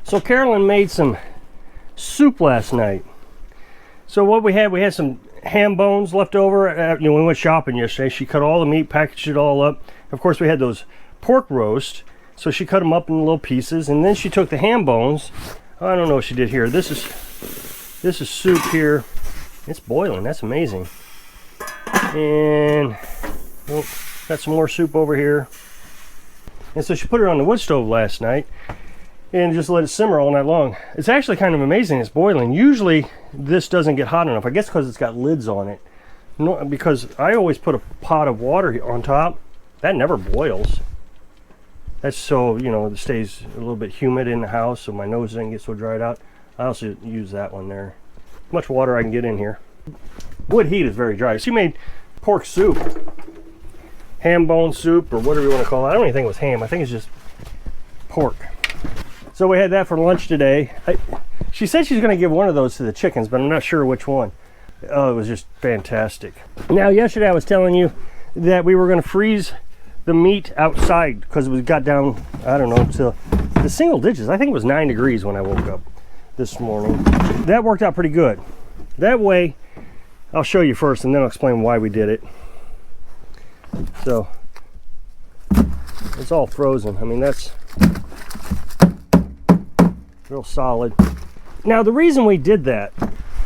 So Carolyn made some soup last night. So what we had some ham bones left over. We went shopping yesterday. She cut all the meat, packaged it all up. Of course, we had those pork roast. So she cut them up in little pieces, and then she took the ham bones. I don't know what she did here. This is soup here. It's boiling. That's amazing. And got some more soup over here. And so she put it on the wood stove last night and just let it simmer all night long. It's actually kind of amazing. It's boiling. Usually this doesn't get hot enough. I guess because it's got lids on it. No, because I always put a pot of water on top. That never boils. That's so, it stays a little bit humid in the house so my nose doesn't get so dried out. I also use that one there. Much water I can get in here. Wood heat is very dry. She made pork soup. Ham bone soup, or whatever you want to call it. I don't even think it was ham. I think it's just pork. So we had that for lunch today. She said she's going to give one of those to the chickens, but I'm not sure which one. Oh, it was just fantastic. Now, yesterday I was telling you that we were going to freeze the meat outside because it got down, I don't know, to the single digits. I think it was 9 degrees when I woke up this morning. That worked out pretty good. That way, I'll show you first and then I'll explain why we did it. So, it's all frozen. I mean, that's real solid. Now, the reason we did that,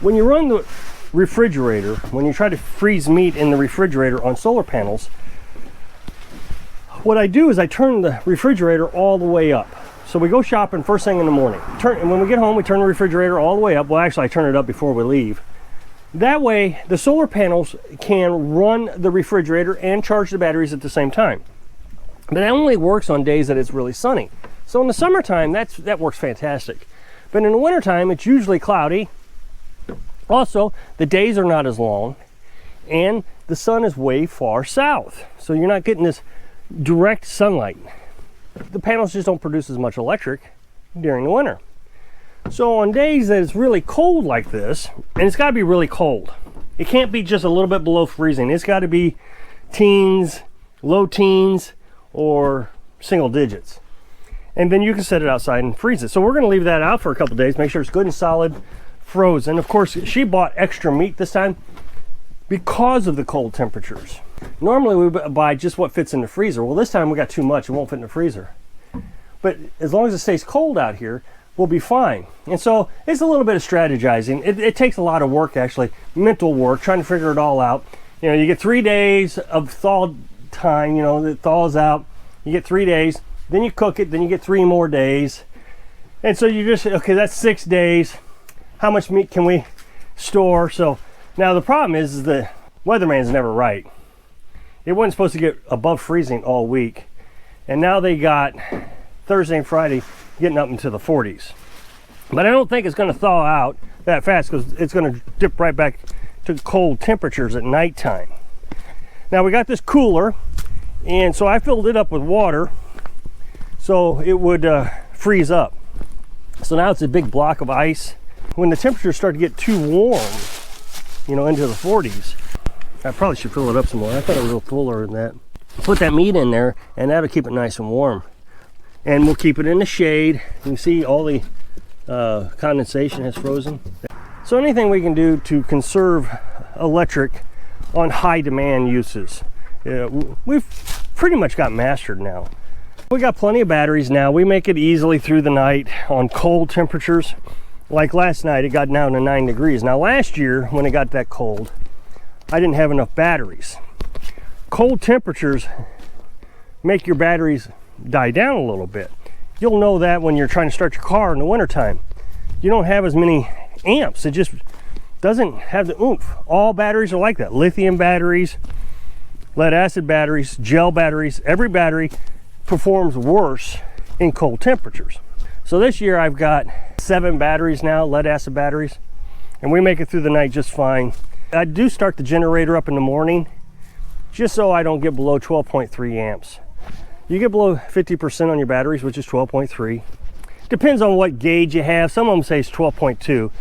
when you run the refrigerator, when you try to freeze meat in the refrigerator on solar panels, what I do is I turn the refrigerator all the way up. So we go shopping first thing in the morning. And when we get home, we turn the refrigerator all the way up. Well, actually, I turn it up before we leave. That way, the solar panels can run the refrigerator and charge the batteries at the same time. But that only works on days that it's really sunny. So in the summertime, that works fantastic. But in the wintertime, it's usually cloudy. Also, the days are not as long, and the sun is way far south. So you're not getting this direct sunlight. The panels just don't produce as much electric during the winter. So on days that it's really cold like this, and it's got to be really cold. It can't be just a little bit below freezing. It's got to be teens, low teens, or single digits. And then you can set it outside and freeze it. So we're going to leave that out for a couple days, make sure it's good and solid frozen. Of course, she bought extra meat this time because of the cold temperatures. Normally we buy just what fits in the freezer. Well, this time we got too much. It won't fit in the freezer. But as long as it stays cold out here, we'll be fine. And so it's a little bit of strategizing. It takes a lot of work, actually, mental work, trying to figure it all out. You get 3 days of thaw time, it thaws out. You get 3 days, then you cook it, then you get 3 more days. And so you just, okay, that's 6 days. How much meat can we store? So now the problem is the weatherman's never right. It wasn't supposed to get above freezing all week. And now they got Thursday and Friday getting up into the 40s. But I don't think it's going to thaw out that fast because it's going to dip right back to cold temperatures at nighttime. Now we got this cooler, and so I filled it up with water so it would freeze up. So now it's a big block of ice. When the temperatures start to get too warm, into the 40s, I probably should fill it up some more. I thought it was a little fuller than that. Put that meat in there, and that'll keep it nice and warm. And we'll keep it in the shade. You can see all the condensation has frozen. So anything we can do to conserve electric on high demand uses, we've pretty much got mastered now. We got plenty of batteries now. We make it easily through the night on cold temperatures. Like last night, it got down to 9 degrees. Now last year, when it got that cold, I didn't have enough batteries. Cold temperatures make your batteries die down a little bit. You'll know that when you're trying to start your car in the wintertime. You don't have as many amps. It just doesn't have the oomph. All batteries are like that. Lithium batteries, lead acid batteries, gel batteries. Every battery performs worse in cold temperatures. So this year I've got 7 batteries now, lead acid batteries, and we make it through the night just fine. I do start the generator up in the morning just so I don't get below 12.3 amps. You get below 50% on your batteries, which is 12.3. Depends on what gauge you have. Some of them say it's 12.2.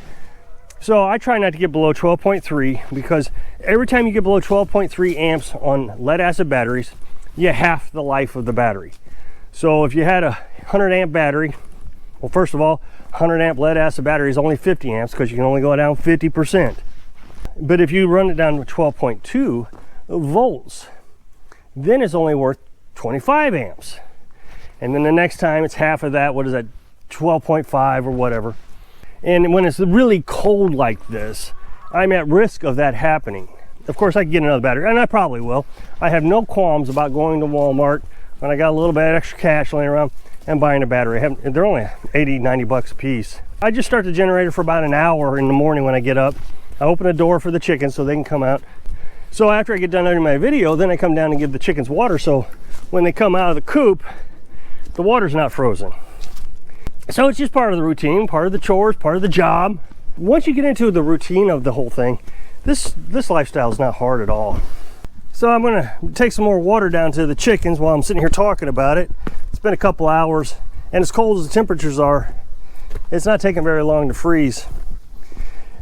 So I try not to get below 12.3 because every time you get below 12.3 amps on lead acid batteries, you half the life of the battery. So if you had a 100 amp battery Well, first of all, 100 amp lead acid battery is only 50 amps because you can only go down 50%. But if you run it down to 12.2 volts, then it's only worth 25 amps. And then the next time it's half of that, what is that, 12.5 or whatever. And when it's really cold like this, I'm at risk of that happening. Of course, I can get another battery, and I probably will. I have no qualms about going to Walmart when I got a little bit of extra cash laying around and buying a battery. They're only 80, 90 bucks a piece. I just start the generator for about an hour in the morning when I get up. I open the door for the chickens so they can come out. So after I get done editing my video, then I come down and give the chickens water, so when they come out of the coop, the water's not frozen. So it's just part of the routine, part of the chores, part of the job. Once you get into the routine of the whole thing, this lifestyle is not hard at all. So I'm gonna take some more water down to the chickens while I'm sitting here talking about it. It's been a couple hours, and as cold as the temperatures are, it's not taking very long to freeze.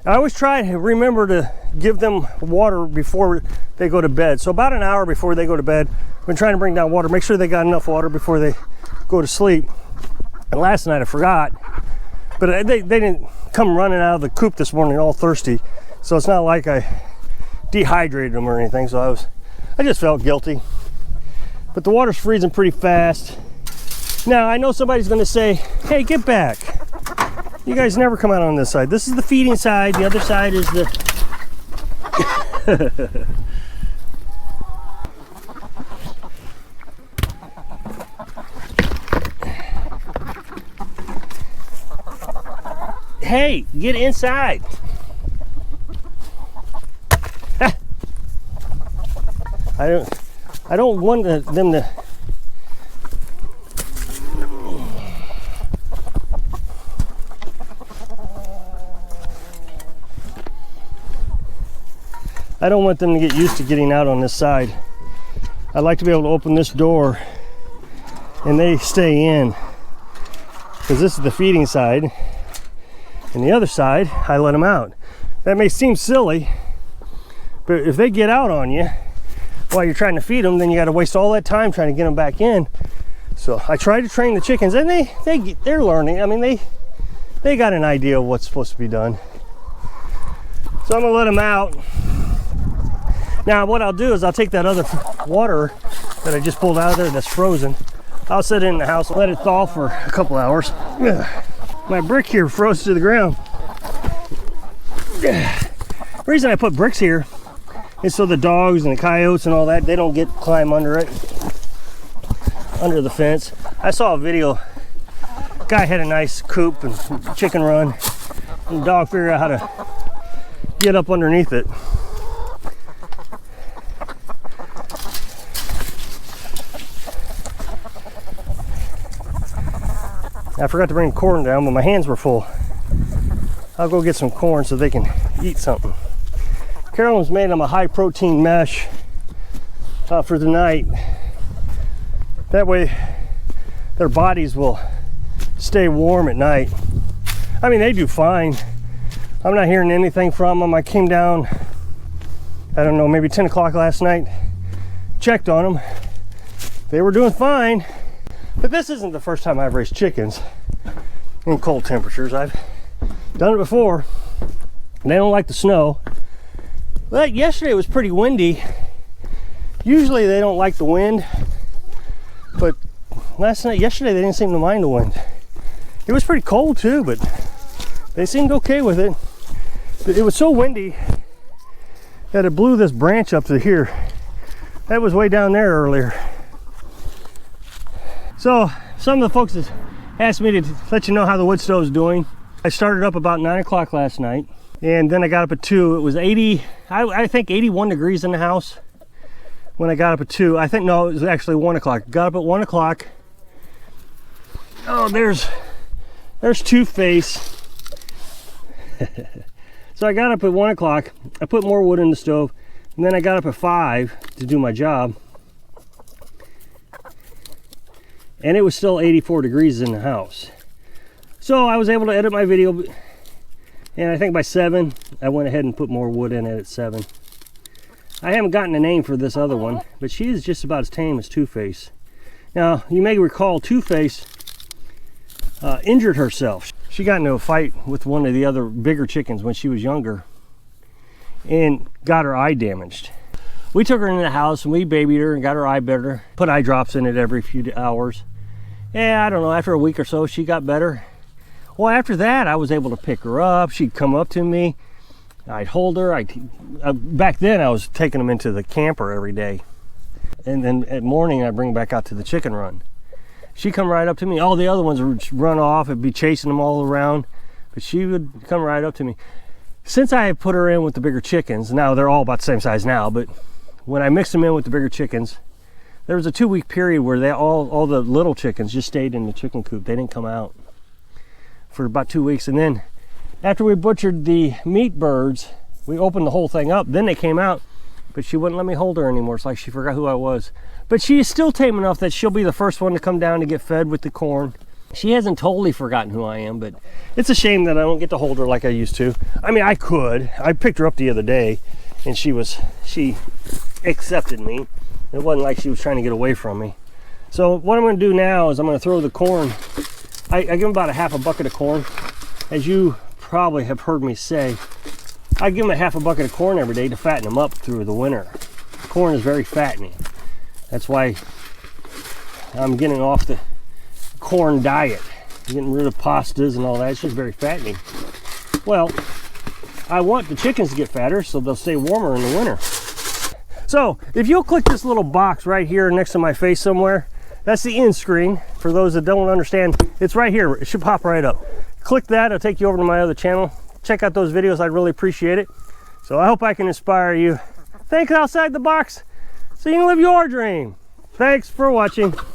I always try to remember to give them water before they go to bed. So about an hour before they go to bed, I've been trying to bring down water, make sure they got enough water before they go to sleep. And last night I forgot, but they didn't come running out of the coop this morning all thirsty. So it's not like I dehydrated them or anything. So I just felt guilty. But the water's freezing pretty fast. Now I know somebody's gonna say, hey, get back. You guys never come out on this side. This is the feeding side. The other side is the... Hey, get inside. I don't want them to... I don't want them to get used to getting out on this side. I'd like to be able to open this door and they stay in, because this is the feeding side, and the other side I let them out. That may seem silly, but if they get out on you while you're trying to feed them, then you got to waste all that time trying to get them back in. So I try to train the chickens, and they're learning. I mean, they got an idea of what's supposed to be done. So I'm gonna let them out. Now what I'll do is I'll take that other water that I just pulled out of there that's frozen. I'll set it in the house and let it thaw for a couple hours. My brick here froze to the ground. The reason I put bricks here is so the dogs and the coyotes and all that, they don't climb under it, under the fence. I saw a video, guy had a nice coop and chicken run, and the dog figured out how to get up underneath it. I forgot to bring corn down, but my hands were full. I'll go get some corn so they can eat something. Carolyn's made them a high protein mesh for the night. That way their bodies will stay warm at night. I mean, they do fine. I'm not hearing anything from them. I came down, I don't know, maybe 10 o'clock last night, checked on them. They were doing fine. But this isn't the first time I've raised chickens in cold temperatures. I've done it before. They don't like the snow. But yesterday was pretty windy. Usually they don't like the wind, but yesterday they didn't seem to mind the wind. It was pretty cold too, but they seemed okay with it. It was so windy that it blew this branch up to here. That was way down there earlier. So some of the folks that asked me to let you know how the wood stove's doing. I started up about 9 o'clock last night, and then I got up at 2. It was 80, I think 81 degrees in the house when I got up at 2. I think, no, it was actually 1 o'clock. Got up at 1 o'clock. Oh, there's Two-Face. So I got up at 1 o'clock. I put more wood in the stove, and then I got up at 5 to do my job. And it was still 84 degrees in the house. So I was able to edit my video, and I think by 7 I went ahead and put more wood in it at 7. I haven't gotten a name for this other one, but she is just about as tame as Two-Face. Now you may recall Two-Face injured herself. She got into a fight with one of the other bigger chickens when she was younger and got her eye damaged. We took her into the house and we babied her and got her eye better, put eye drops in it every few hours. Yeah, I don't know, after a week or so, she got better. Well, after that, I was able to pick her up. She'd come up to me. I'd hold her. Back then, I was taking them into the camper every day. And then at morning, I'd bring them back out to the chicken run. She'd come right up to me. All the other ones would run off. I'd be chasing them all around. But she would come right up to me. Since I had put her in with the bigger chickens, now they're all about the same size now, but when I mixed them in with the bigger chickens, there was a 2-week period where they all the little chickens just stayed in the chicken coop. They didn't come out for about 2 weeks. And then after we butchered the meat birds, we opened the whole thing up. Then they came out, but she wouldn't let me hold her anymore. It's like she forgot who I was. But she is still tame enough that she'll be the first one to come down to get fed with the corn. She hasn't totally forgotten who I am, but it's a shame that I don't get to hold her like I used to. I mean, I could. I picked her up the other day, and she accepted me. It wasn't like she was trying to get away from me. So what I'm going to do now is I'm going to throw the corn. I give them about a half a bucket of corn. As you probably have heard me say, I give them a half a bucket of corn every day to fatten them up through the winter. Corn is very fattening. That's why I'm getting off the corn diet, getting rid of pastas and all that. It's just very fattening. Well, I want the chickens to get fatter so they'll stay warmer in the winter. So if you'll click this little box right here next to my face somewhere, that's the end screen. For those that don't understand, it's right here. It should pop right up. Click that, it'll take you over to my other channel. Check out those videos, I'd really appreciate it. So I hope I can inspire you. Think outside the box so you can live your dream. Thanks for watching.